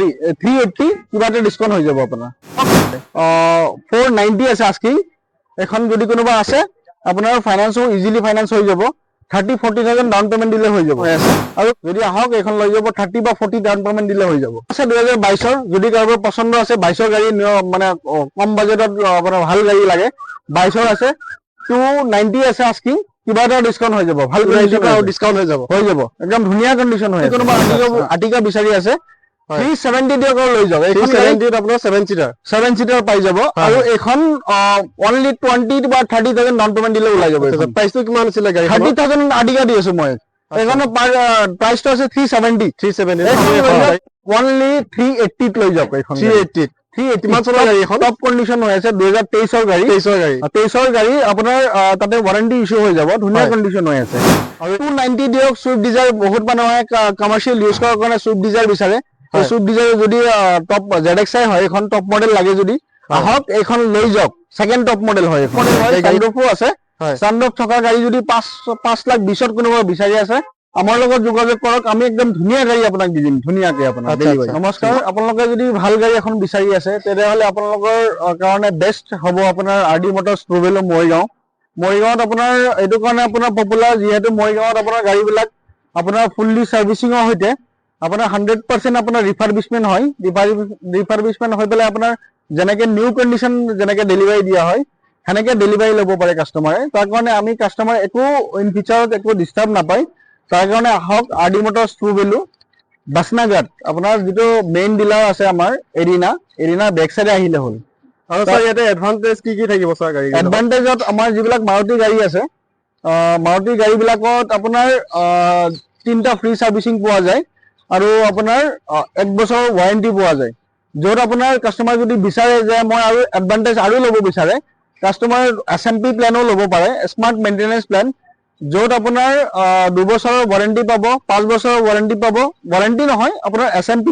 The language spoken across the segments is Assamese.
সৰি 380 কিবা এটা ডিসকাউন্ট হৈ যাব আপোনাৰ 490 আছে আস্কিং এখন যদি কোনোবা আছে আপোনাৰ ফাইনান্সও ইজিলি ফাইনান্স হৈ যাব 30-40,000 ডাউন পেমেন্ট দিলে হৈ যাব আৰু যদি আহক এখন লৈ যাব 30 বা 40 ডাউন পেমেন্ট দিলে হৈ যাব আছে 2022 যদি কাৰোবাৰ পছন্দ আছে 22 গাড়ী মানে কম বাজেটত আপোনাৰ ভাল গাড়ী লাগে 22 আছে 290 আছে আস্কিং কিবা এটা ডিসকাউন্ট হৈ যাব ভাল ডিসকাউন্ট হৈ যাব একদম ধুনীয়া কন্ডিশন হৈ আছে কোনোবা আটিকা বিচাৰি আছে 370 দিয়ক লৈ যাব 370 আপোনাৰ 7 সিটাৰ পাই যাব আৰু এখন অনলি 20 বা 30,000 ডাউন পেমেন্ট দিলে ওলাই যাব প্ৰাইসটো কিমান আছিল গাড়ী 30,000 আটিকা দি আছো মই এখনৰ প্ৰাইসটো আছে 370 অনলি 380 লৈ যাব এখন 380 মান চলা গাড়ী এখন টপ কন্ডিশন হৈ আছে 2023 ৰ গাড়ী আপোনাৰ তাতে ওয়াৰেন্টি ইস্যু হৈ যাব ধুনীয়া কন্ডিশন হৈ আছে আৰু 290 দিয়ক সুইফট ডিজায়াৰ বহুত মানুহে কমাৰ্শিয়েল ইউজ কৰাৰ কাৰণে সুইফট ডিজায়াৰ বিচাৰে সুইফট ডিজায়াৰ যদি টপ ZXi হয় এখন টপ মডেল লাগে যদি আহক এখন লৈ যাওক সেকেন্ড টপ মডেল হয় সানৰুফো আছে সানৰুফ থকা গাড়ী যদি 5 লাখ 20ত কোনোবা বিচাৰি আছে আমাৰ লগত যোগাযোগ কৰক আমি একদম ধুনীয়া গাড়ী আপোনাক দি দিম ধুনীয়াকৈ আপোনাক নমস্কাৰ আপোনালোকে যদি ভাল গাড়ী এখন বিচাৰি আছে তেতিয়াহ'লে আপোনালোকৰ কাৰণে বেষ্ট হ'ব আপোনাৰ RD মটৰ্ছ ট্ৰুভেলো মৰিগাঁৱত আপোনাৰ এইটো কাৰণে আপোনাৰ পপুলাৰ যিহেতু মৰিগাঁৱত আপোনাৰ গাড়ীবিলাক আপোনাৰ ফুল্লি সাৰ্ভিসিংৰ সৈতে আপোনাৰ 100% আপোনাৰ ৰিফাৰবিশমেন্ট হয় ৰিফাৰবিশমেন্ট হৈ পেলাই আপোনাৰ যেনেকৈ নিউ কন্ডিশন যেনেকৈ ডেলিভাৰী দিয়া হয় সেনেকৈ ডেলিভাৰী ল'ব পাৰে কাস্টমাৰে তাৰ কাৰণে আমি কাস্টমাৰ একো ইন ফিচাৰত একো ডিস্টাৰ্ব নাপায় তাৰ কাৰণে আহক RD মটৰ্ছ ট্ৰুভেলো বাসনাঘাট আপোনাৰ যেটো মেইন ডিলাৰ আছে আমাৰ এৰিনা বেক সাইডে আহিলে হ'ল আৰু স্যাৰ ইয়াতে এডভান্টেজ কি থাকিব স্যাৰ গাড়ী এডভান্টেজত আমাৰ যিবিলাক মাৰুতি গাড়ী আছে মাৰুতি গাড়ীবিলাকত আপোনাৰ তিনটা ফ্ৰী সাৰ্ভিসিং পোৱা যায় আৰু আপোনাৰ 1 বছৰৰ ওয়াৰেন্টি পোৱা যায় য'ত আপোনাৰ কাস্টমাৰ যদি বিচাৰে যে মই আৰু এডভান্টেজ আৰু ল'ব বিচাৰে কাস্টমাৰ SMP প্ল্যানও ল'ব পাৰে স্মাৰ্ট মেইনটেনেন্স প্ল্যান য'ত আপোনাৰ 2 বছৰৰ ওয়াৰেন্টি পাব 5 বছৰৰ ওয়াৰেন্টি পাব ওয়াৰেন্টি নহয় আপোনাৰ SMP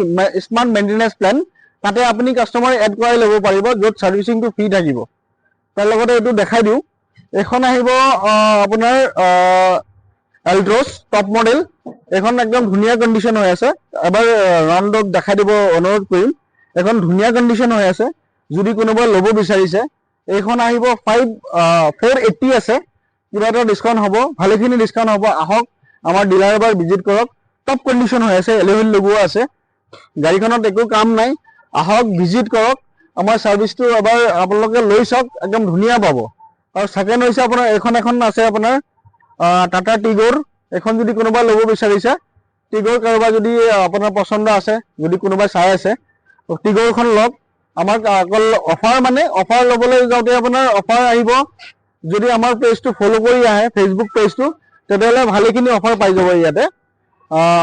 স্মাৰ্ট মেইনটেনেন্স প্ল্যান তাতে আপুনি কাস্টমাৰ এড কৰাই ল'ব পাৰিব য'ত সাৰ্ভিসিংটো ফ্ৰী থাকিব তাৰ লগতে এইটো দেখাই দিও এখন আহিব আপোনাৰ এল্ট্ৰছ টপ মডেল এখন একদম ধুনীয়া কন্ডিশন হৈ আছে এবাৰ ৰাউন্ডক দেখাই দিব অনুৰোধ কৰিম এখন ধুনীয়া কন্ডিশন হৈ আছে যদি কোনোবা ল'ব বিচাৰিছে এইখন আহিব 480 আছে কিবা এটা ডিসকাউন্ট হ'ব ভালেখিনি ডিসকাউন্ট হ'ব আহক আমাৰ ডিলাৰ এবাৰ ভিজিট কৰক টপ কন্ডিশন হৈ আছে এলেভিল লগোৱা আছে গাড়ীখনত একো কাম নাই আহক ভিজিট কৰক আমাৰ সাৰ্ভিসটো এবাৰ আপোনালোকে লৈ চাওক একদম ধুনীয়া পাব আৰু সেকেন্ড হৈছে আপোনাৰ এখন আছে আপোনাৰ টাটা টিগৰ এখন যদি কোনোবা ল'ব বিচাৰিছে টিগৰ কাৰোবা যদি আপোনাৰ পছন্দ আছে যদি কোনোবা চাই আছে টিগৰখন লওক আমাক অকল অফাৰ মানে অফাৰ ল'বলৈ যাওঁতে আপোনাৰ অফাৰ আহিব যদি আমাৰ পেজটো ফলো কৰি আহে ফেসবুক পেজটো তেতিয়াহ'লে ভালেখিনি অফাৰ পাই যাব ইয়াতে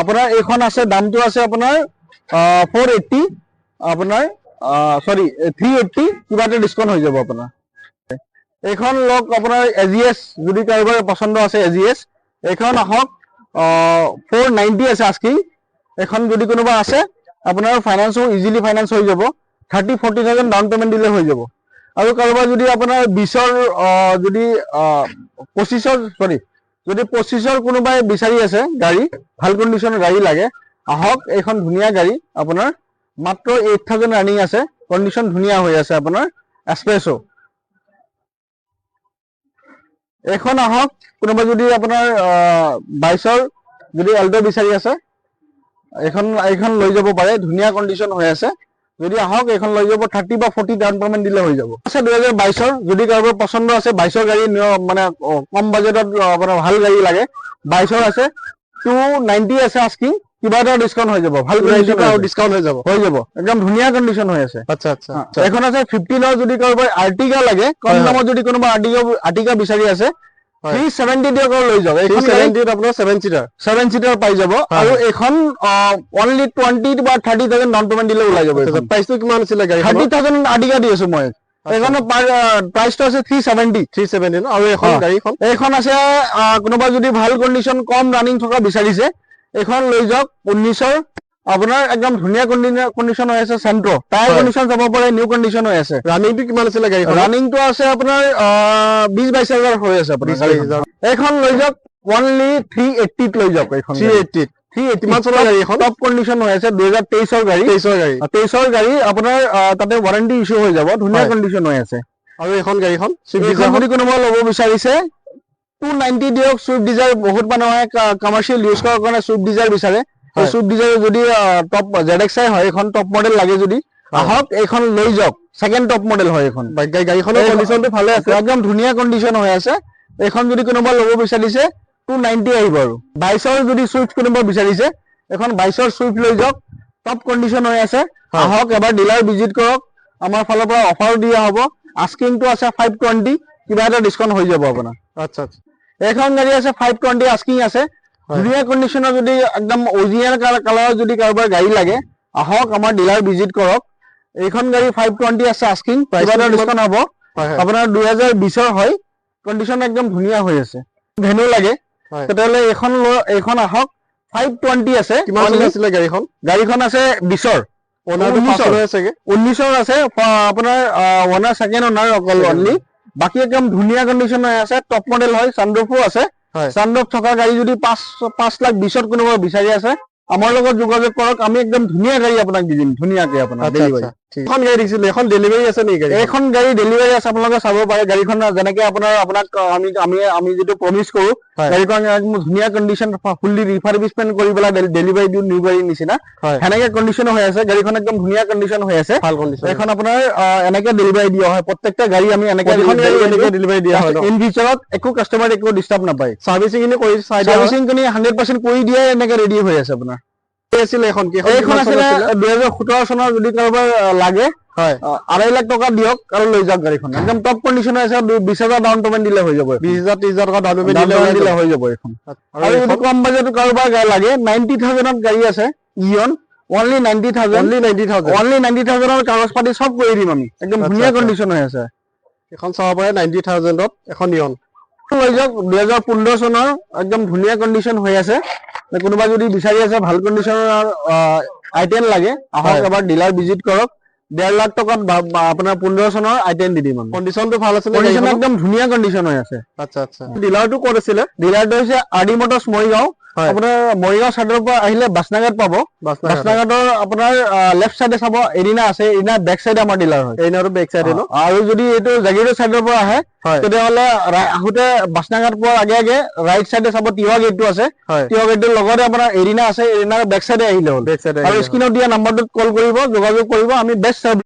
আপোনাৰ এইখন আছে দামটো আছে আপোনাৰ 480 আপোনাৰ সৰি 380 কিবা এটা ডিসকাউন্ট হৈ যাব আপোনাৰ এইখন লওক আপোনাৰ AGS যদি কাৰোবাৰ পছন্দ আছে AGS এইখন আহক 490 আছে আস্কিং এখন যদি কোনোবা আছে আপোনাৰ ফাইনান্সও ইজিলি ফাইনান্স হৈ যাব 30-40,000 ডাউন পেমেন্ট দিলে হৈ যাব আৰু কাৰোবাৰ যদি আপোনাৰ 20ৰ যদি 25ৰ সৰি যদি 25ৰ কোনোবাই বিচাৰি আছে গাড়ী ভাল কন্ডিশনৰ গাড়ী লাগে আহক এইখন ধুনীয়া গাড়ী আপোনাৰ মাত্ৰ 8,000 ৰানিং আছে কন্ডিশন ধুনীয়া হৈ আছে আপোনাৰ এক্সপ্ৰেছো এখন আহক কোনোবা যদি আপোনাৰ 22ৰ যদি এল্টো বিচাৰি আছে এইখন লৈ যাব পাৰে ধুনীয়া কন্ডিশন হৈ আছে যদি আহক এখন লৈ যাব 30 বা 40 ডাউন পেমেন্ট দিলে হৈ যাব আছে 2022ৰ যদি কাৰোবাৰ পছন্দ আছে 22ৰ গাড়ী মানে কম বাজেটত আপোনাৰ ভাল গাড়ী লাগে 22ৰ আছে 290 আছে আস্কিং কিবা এটা ডিসকাউন্ট হৈ যাব ভাল ডিসকাউন্ট হৈ যাব একদম ধুনীয়া কন্ডিশন হৈ আছে আচ্ছা এখন আছে 15ৰ যদি কাৰোবাৰ আৰ্টিকা লাগে কম দামত যদি কোনোবা আৰ্টিকা বিচাৰি আছে 370 দিয়ক লৈ যাব 370 আপোনাৰ 7 সিটাৰ পাই যাব আৰু এখন অনলি 20 বা 30,000 ডাউন পেমেন্ট দিলে ওলাই যাব প্ৰাইসটো কিমান আছিল গাড়ী 30,000 আৰ্টিকা দি আছো মই এইখনৰ প্ৰাইসটো আছে 370 ন আৰু এখন গাড়ীখন এইখন আছে কোনোবা যদি ভাল কন্ডিশন কম ৰানিং থকা বিচাৰিছে এইখন লৈ যাওক 19ৰ আপোনাৰ একদম ধুনীয়া কন্ডিশন হৈ আছে সেন্ট্ৰো টায়াৰ কন্ডিশন যাব পাৰে নিউ কন্ডিশন হৈ আছে ৰানিংটো কিমান আছিল গাড়ীখন ৰানিংটো আছে আপোনাৰ 20-22 হাজাৰ হৈ আছে আপোনাৰ এইখন লৈ যাওক অনলি 380 লৈ যাওক এইখন 380 380 মান চলা গাড়ী এখন টপ কন্ডিশন হৈ আছে 2023 গাড়ী 23 গাড়ী আপোনাৰ তাতে ওয়াৰেন্টি ইস্যু হৈ যাব ধুনীয়া কন্ডিশন হৈ আছে আৰু এখন গাড়ীখন এইখন যদি কোনোবা ল'ব বিচাৰিছে 290 দিয়ক সুইফট ডিজায়াৰ বহুত মানুহে কমাৰ্শিয়েল ইউজ কৰাৰ কাৰণে সুইফট ডিজায়াৰ বিচাৰে এই সুইফট ডিজায়াৰ যদি টপ ZXi হয় এখন টপ মডেল লাগে যদি আহক এইখন লৈ যাওক সেকেন্ড টপ মডেল হয় এখন গাড়ীখনৰ কন্ডিশনটো ভালে আছে একদম ধুনীয়া কন্ডিশন হৈ আছে এইখন যদি কোনোবা ল'ব বিচাৰিছে 290 আহিব আৰু 22ৰ যদি সুইফট কোনোবা বিচাৰিছে এখন 22ৰ সুইফট লৈ যাওক টপ কন্ডিশন হৈ আছে আহক এবাৰ ডিলাৰ ভিজিট কৰক আমাৰ ফালৰ পৰা অফাৰ দিয়া হ'ব আস্কিংটো আছে 520 কিবা এটা ডিসকাউন্ট হৈ যাব আপোনাৰ আচ্ছা আচ্ছা এখন গাড়ী আছে 520 আস্কিং আছে ধুনীয়া কন্ডিশনৰ যদি একদম অৰিজিনাল কালাৰৰ যদি কাৰোবাৰ গাড়ী লাগে আহক আমাৰ ডিলাৰ ভিজিট কৰক এইখন গাড়ী 520 আছে আস্কিং কিবা এটা ডিসকাউন্ট হ'ব আপোনাৰ 2020ৰ হয় কন্ডিশন একদম ধুনীয়া হৈ আছে ভেনু লাগে তেতিয়াহ'লে এইখন আহক 520 আছে কিমান চলি আছিলে গাড়ীখন আছে 20ৰ ওনাৰটো পাছৰ আছে 19ৰ আছে আপোনাৰ ওনাৰ সেকেন্ড ওনাৰ অকল অনলি বাকি একদম ধুনীয়া কন্ডিশন হৈ আছে টপ মডেল হয় সানৰুফো আছে সানৰুফ থকা গাড়ী যদি 5 লাখ 20ত কোনোবা বিচাৰি আছে আমাৰ লগত যোগাযোগ কৰক আমি একদম ধুনীয়া গাড়ী আপোনাক দি দিম ধুনীয়াকৈ আপোনাক ডেলিভাৰী এখন গাড়ী দিছিল এখন ডেলিভাৰী আছে নেকি গাড়ী এখন গাড়ী ডেলিভাৰী আছে আপোনালোকে চাব পাৰে গাড়ীখন যেনেকৈ আপোনাক আমি যেটো প্ৰমিস কৰো গাড়ীখন ধুনীয়া কন্ডিশন ফুললি ৰিফাৰবিশমেন্ট কৰি পেলাই ডেলিভাৰী দিও নিউ গাড়ীৰ নিচিনা হেনেকে কন্ডিশন হৈ আছে গাড়ীখন একদম ধুনীয়া কন্ডিশন হৈ আছে ভাল কন্ডিশন এখন আপোনাৰ এনেকে ডেলিভাৰী দিয়া হয় প্ৰত্যেকটা গাড়ী আমি এনেকে ডেলিভাৰী দিয়া হয় ইন ফিউচাৰত একো কাস্টমাৰ একো ডিস্টাৰ্ব নাপায় সাৰ্ভিসিং খিনি কৰি চাই দিয়া সাৰ্ভিসিং খিনি 100% কৰি দিয়ে এনেকে ৰেডি হৈ আছে আপোনাৰ আছিল এখন কি এইখন আছিল 2017 চনৰ যদি কাৰোবাৰ লাগে 2.5 লাখ টকা দিয়ক আৰু লৈ যাওক গাড়ীখন একদম টপ কন্ডিশন আছে 20000 ডাউন পেমেন্ট দিলে হৈ যাব 20000 30000 টকা ডাউন পেমেন্ট দিলে হৈ যাব এখন আৰু যদি কম বাজেট কাৰোবাৰ লাগে 90000 ত গাড়ী আছে ইয়ন only 90000 ৰ কাগজ পাতি সব কৰি দিম আমি একদম ধুনীয়া কন্ডিশন হৈ আছে এখন চাব পাৰে 90000 ত এখন ইয়ন লৈ যাওক 2015 চনৰ একদম ধুনীয়া কন্ডিশন হৈ আছে কোনোবা যদি বিচাৰি আছে ভাল কন্ডিশনৰ আইটেম লাগে আহক এবাৰ ডিলাৰ ভিজিট কৰক 1.5 লাখ টকাত আপোনাৰ 15 চনৰ আইটেম দি দিম কন্ডিশনটো ভাল আছে কন্ডিশন একদম ধুনীয়া কন্ডিশন হৈ আছে আচ্ছা আচ্ছা ডিলাৰটো ক'ত আছিল ডিলাৰটো হৈছে আৰডি মটৰছ মৰিগাঁও আপোনাৰ মৰিগাঁও সাইডৰ পৰা আহিলে বাসনাঘাট পাব বাসনাঘাটৰ আপোনাৰ লেফট সাইডে চাব এৰিনা আছে এৰিনা বেক সাইডে আমাৰ ডিলাৰ হয় এৰিনাৰ বেক সাইডে ন আৰু যদি এটো জাগিৰো সাইডৰ পৰা আহে তেতিয়াহ'লে আহোতে বাসনাঘাট পোৱাৰ আগে আগে ৰাইট সাইডে চাব তিৱা গেটটো আছে তিৱা গেটৰ লগতে আপোনাৰ এৰিনা আছে এৰিনাৰ বেক সাইডে আহিলে হ'ল আৰু স্ক্ৰিনত দিয়া নম্বৰটোত কল কৰিব যোগাযোগ কৰিব আমি বেষ্ট